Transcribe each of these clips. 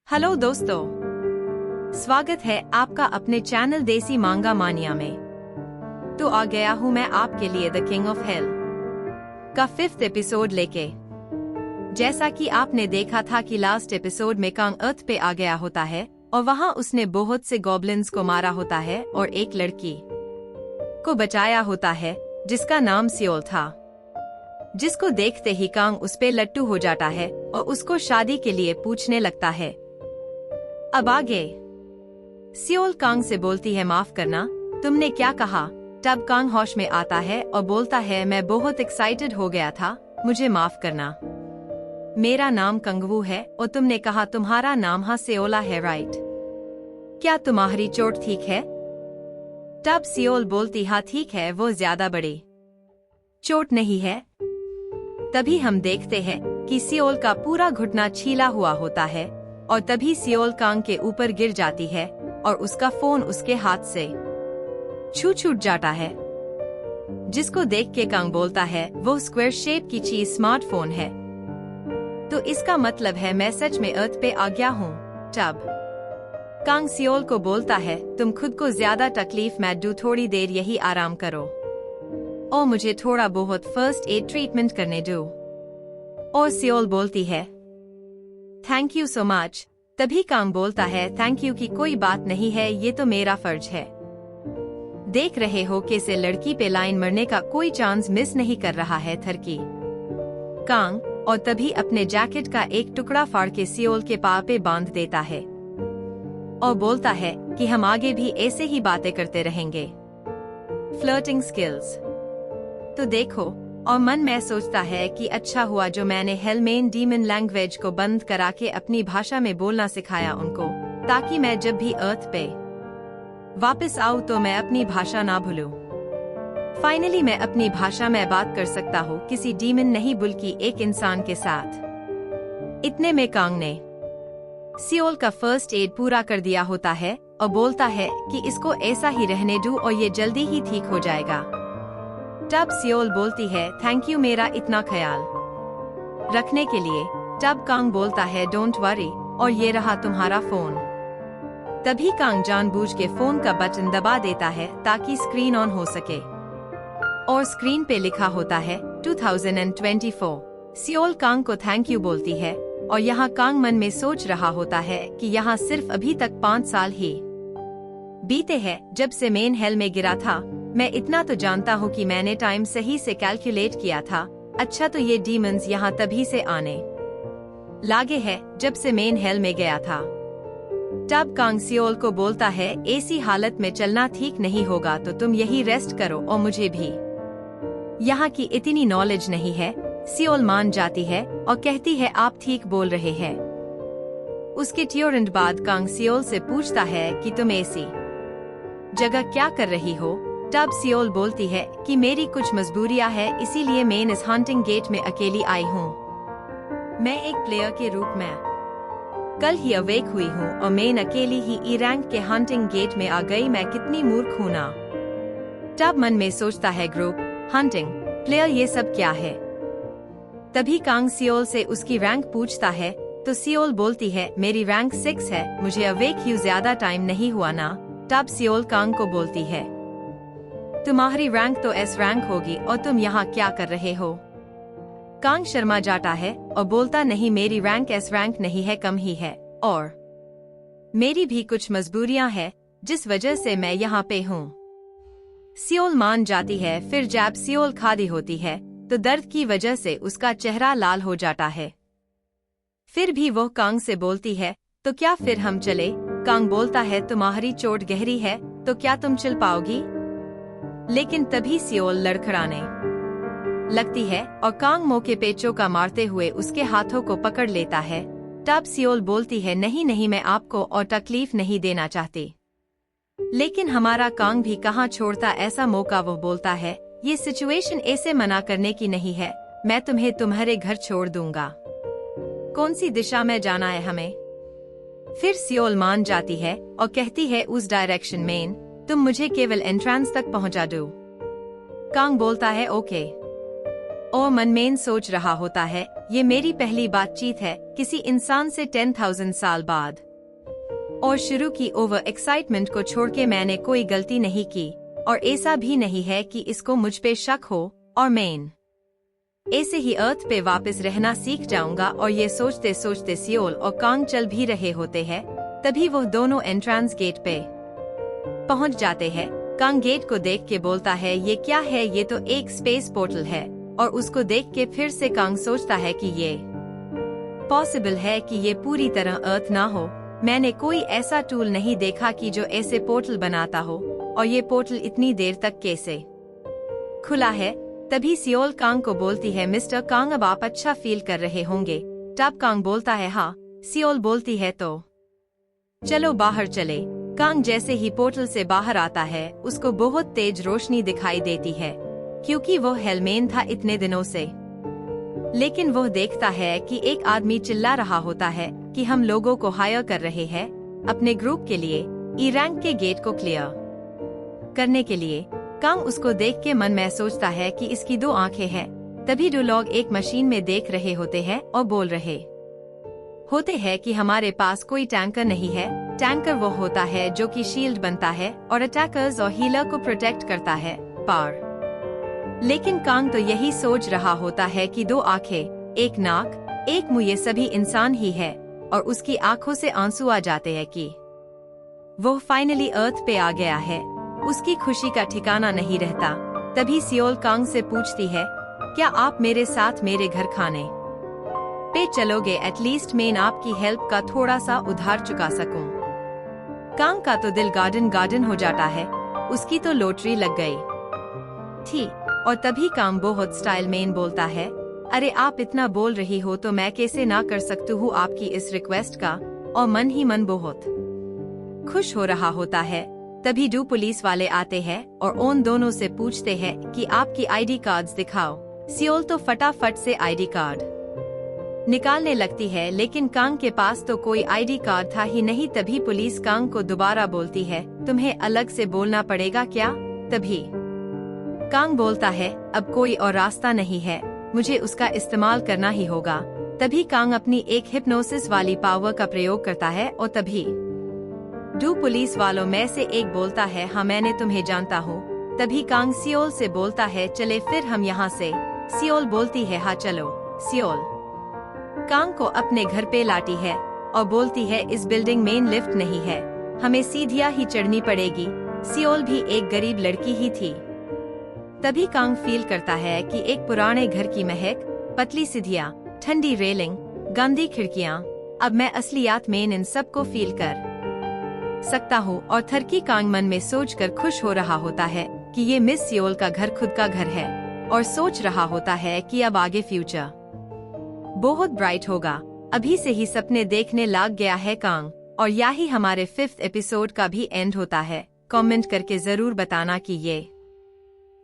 Hello दोस्तों, स्वागत है आपका अपने चैनल देसी मांगा मानिया में। तो आ गया हूँ मैं आपके लिए द किंग ऑफ हेल का 5th एपिसोड लेके। जैसा कि आपने देखा था कि लास्ट एपिसोड में कांग अर्थ पे आ गया होता है और वहाँ उसने बहुत से गॉब्लिन्स को मारा होता है और एक लड़की को बचाया होता है जिसका नाम सियोल था, जिसको देखते ही कांग उस पे लट्टू हो जाता है और उसको शादी के लिए पूछने लगता है। अब आगे सियोल कांग से बोलती है, माफ करना, तुमने क्या कहा? तब कांग होश में आता है और बोलता है, मैं बहुत एक्साइटेड हो गया था, मुझे माफ करना। मेरा नाम कंगवू है और तुमने कहा तुम्हारा नाम सियोला है, राइट? क्या तुम्हारी चोट ठीक है? तब सियोल बोलती, हाँ ठीक है, वो ज्यादा बड़ी चोट नहीं है। तभी हम देखते हैं कि सियोल का पूरा घुटना छीला हुआ होता है और तभी सियोल कांग के ऊपर गिर जाती है और उसका फोन उसके हाथ से छूट जाता है, जिसको देख के कांग बोलता है वो स्क्वायर शेप की चीज स्मार्टफोन है, तो इसका मतलब है मैं सच में अर्थ पे आ गया हूँ। तब कांग सियोल को बोलता है, तुम खुद को ज्यादा तकलीफ मत दो, थोड़ी देर यही आराम करो और मुझे थोड़ा बहुत फर्स्ट एड ट्रीटमेंट करने दो। और सियोल बोलती है, थैंक यू सो मच। तभी कांग बोलता है, थैंक यू की कोई बात नहीं है, ये तो मेरा फर्ज है। देख रहे हो कैसे लड़की पे लाइन मरने का कोई चांस मिस नहीं कर रहा है थरकी कांग, और तभी अपने जैकेट का एक टुकड़ा फाड़ के सियोल के पाँव पे बांध देता है और बोलता है कि हम आगे भी ऐसे ही बातें करते रहेंगे। फ्लर्टिंग स्किल्स तो देखो, और मन में सोचता है कि अच्छा हुआ जो मैंने हेलमेन डीमन लैंग्वेज को बंद करा के अपनी भाषा में बोलना सिखाया उनको, ताकि मैं जब भी अर्थ पे वापस आऊँ तो मैं अपनी भाषा ना भूलूं। फाइनली मैं अपनी भाषा में बात कर सकता हूँ, किसी डीमन नहीं बल्कि एक इंसान के साथ। इतने में कांग ने सियोल का फर्स्ट एड पूरा कर दिया होता है और बोलता है कि इसको ऐसा ही रहने दूं और ये जल्दी ही ठीक हो जाएगा। तब सियोल बोलती है, थैंक यू मेरा इतना ख्याल रखने के लिए। तब कांग बोलता है, डोंट वरी, और ये रहा तुम्हारा फोन। तभी कांग जानबूझ के फोन का बटन दबा देता है ताकि स्क्रीन ऑन हो सके और स्क्रीन पे लिखा होता है 2024। सियोल कांग को थैंक यू बोलती है और यहाँ कांग मन में सोच रहा होता है कि यहाँ सिर्फ अभी तक 5 साल ही बीते हैं जब से मेन हेल में गिरा था। मैं इतना तो जानता हूँ कि मैंने टाइम सही से कैलकुलेट किया था। अच्छा, तो ये डीमंस यहाँ तभी से आने लागे है जब से मेन हेल में गया था। तब कांग सियोल को बोलता है, ऐसी हालत में चलना ठीक नहीं होगा, तो तुम यही रेस्ट करो और मुझे भी यहाँ की इतनी नॉलेज नहीं है। सियोल मान जाती है और कहती है, आप ठीक बोल रहे हैं। उसके तुरंत बाद कांग सियोल से पूछता है कि तुम ऐसी जगह क्या कर रही हो? तब सियोल बोलती है कि मेरी कुछ मजबूरियां हैं, इसीलिए मैं इस हंटिंग गेट में अकेली आई हूँ। मैं एक प्लेयर के रूप में कल ही अवेक हुई हूँ और मैं अकेली ही ई रैंक के हंटिंग गेट में आ गई। मैं कितनी मूर्ख हूँ ना। तब मन में सोचता है, ग्रुप हंटिंग प्लेयर ये सब क्या है? तभी कांग सियोल से उसकी रैंक पूछता है तो सियोल बोलती है, मेरी रैंक 6 है, मुझे अवेक ही ज्यादा टाइम नहीं हुआ ना। तब सियोल कांग को बोलती है, तुम्हारी रैंक तो S रैंक होगी और तुम यहाँ क्या कर रहे हो? कांग शर्मा जाता है और बोलता, नहीं, मेरी रैंक S रैंक नहीं है, कम ही है, और मेरी भी कुछ मजबूरियां हैं जिस वजह से मैं यहाँ पे हूँ। सियोल मान जाती है। फिर जब सियोल खादी होती है तो दर्द की वजह से उसका चेहरा लाल हो जाता है। फिर भी वो कांग से बोलती है, तो क्या फिर हम चले? कांग बोलता है, तुम्हारी चोट गहरी है तो क्या तुम चल पाओगी? लेकिन तभी सियोल लड़खड़ाने लगती है और कांग मौके पे चौका मारते हुए उसके हाथों को पकड़ लेता है। तब सियोल बोलती है, नहीं नहीं, मैं आपको और तकलीफ नहीं देना चाहती। लेकिन हमारा कांग भी कहाँ छोड़ता ऐसा मौका। वो बोलता है, ये सिचुएशन ऐसे मना करने की नहीं है, मैं तुम्हें तुम्हारे घर छोड़ दूंगा। कौन सी दिशा में जाना है हमें? फिर सियोल मान जाती है और कहती है, उस डायरेक्शन में, तुम मुझे केवल एंट्रेंस तक पहुंचा दो। कांग बोलता है, ओके। और मन में सोच रहा होता है, ये मेरी पहली बातचीत है किसी इंसान से 10,000 साल बाद। और शुरू की ओवर एक्साइटमेंट को छोड़ के मैंने कोई गलती नहीं की, और ऐसा भी नहीं है कि इसको मुझ पे शक हो, और मैं ऐसे ही अर्थ पे वापस रहना सीख जाऊंगा। और ये सोचते सोचते सियोल और कांग चल भी रहे होते हैं, तभी वो दोनों एंट्रेंस गेट पे पहुंच जाते हैं। कांग गेट को देख के बोलता है, ये क्या है? ये तो एक स्पेस पोर्टल है। और उसको देख के फिर से कांग सोचता है कि ये पॉसिबल है कि ये पूरी तरह अर्थ ना हो। मैंने कोई ऐसा टूल नहीं देखा कि जो ऐसे पोर्टल बनाता हो, और ये पोर्टल इतनी देर तक कैसे खुला है? तभी सियोल कांग को बोलती है, मिस्टर कांग अब आप अच्छा फील कर रहे होंगे। तब कांग बोलता है, हाँ। सियोल बोलती है, तो चलो बाहर चले। कांग जैसे ही पोर्टल से बाहर आता है, उसको बहुत तेज रोशनी दिखाई देती है, क्योंकि वो हेलमेन था इतने दिनों से। लेकिन वो देखता है कि एक आदमी चिल्ला रहा होता है कि हम लोगों को हायर कर रहे हैं अपने ग्रुप के लिए ई रैंक के गेट को क्लियर करने के लिए। कांग उसको देख के मन में सोचता है कि इसकी 2 आंखें हैं। तभी 2 लोग एक मशीन में देख रहे होते हैं और बोल रहे होते हैं कि हमारे पास कोई टैंकर नहीं है। टैंकर वो होता है जो कि शील्ड बनता है और अटैकर्स और हीलर को प्रोटेक्ट करता है पार। लेकिन कांग तो यही सोच रहा होता है कि 2 आंखें, एक नाक, एक मुंह, ये सभी इंसान ही है। और उसकी आंखों से आंसू आ जाते हैं कि वो फाइनली अर्थ पे आ गया है। उसकी खुशी का ठिकाना नहीं रहता। तभी सियोल कांग से पूछती है, क्या आप मेरे साथ मेरे घर खाने पे चलोगे? एटलीस्ट मैं आपकी हेल्प का थोड़ा सा उधार चुका सकूं। कांग का तो दिल गार्डन हो जाता है। उसकी तो लॉटरी लग गई थी। और तभी कांग बहुत स्टाइल में बोलता है, अरे आप इतना बोल रही हो तो मैं कैसे ना कर सकती हूँ आपकी इस रिक्वेस्ट का। और मन ही मन बहुत खुश हो रहा होता है। तभी 2 पुलिस वाले आते हैं और उन दोनों से पूछते हैं कि आपकी आईडी कार्ड्स दिखाओ। सियोल तो फटाफट से आईडी कार्ड निकालने लगती है, लेकिन कांग के पास तो कोई आईडी कार्ड था ही नहीं। तभी पुलिस कांग को दोबारा बोलती है, तुम्हें अलग से बोलना पड़ेगा क्या? तभी कांग बोलता है, अब कोई और रास्ता नहीं है, मुझे उसका इस्तेमाल करना ही होगा। तभी कांग अपनी एक हिप्नोसिस वाली पावर का प्रयोग करता है और तभी 2 पुलिस वालों में से एक बोलता है, हाँ मैंने तुम्हें जानता हूँ। तभी कांग सियोल से बोलता है, चले फिर हम यहाँ से। सियोल बोलती है, हाँ चलो। सियोल कांग को अपने घर पे लाती है और बोलती है, इस बिल्डिंग में लिफ्ट नहीं है, हमें सीढ़ियाँ ही चढ़नी पड़ेगी। सियोल भी एक गरीब लड़की ही थी। तभी कांग फील करता है कि एक पुराने घर की महक, पतली सीढ़ियाँ, ठंडी रेलिंग, गंदी खिड़कियाँ, अब मैं असलियत में इन सब को फील कर सकता हूँ। और थरकी कांग मन में सोचकर खुश हो रहा होता है कि ये मिस सियोल का घर खुद का घर है, और सोच रहा होता है कि अब आगे फ्यूचर बहुत ब्राइट होगा। अभी से ही सपने देखने लग गया है कांग। और यही हमारे 5th एपिसोड का भी एंड होता है। कमेंट करके जरूर बताना कि ये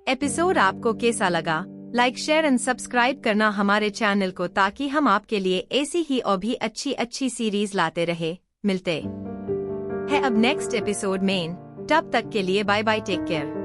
एपिसोड आपको कैसा लगा। लाइक, शेयर एंड सब्सक्राइब करना हमारे चैनल को, ताकि हम आपके लिए ऐसी ही और भी अच्छी सीरीज लाते रहे। मिलते है अब नेक्स्ट एपिसोड में। तब तक के लिए बाय बाय, टेक केयर।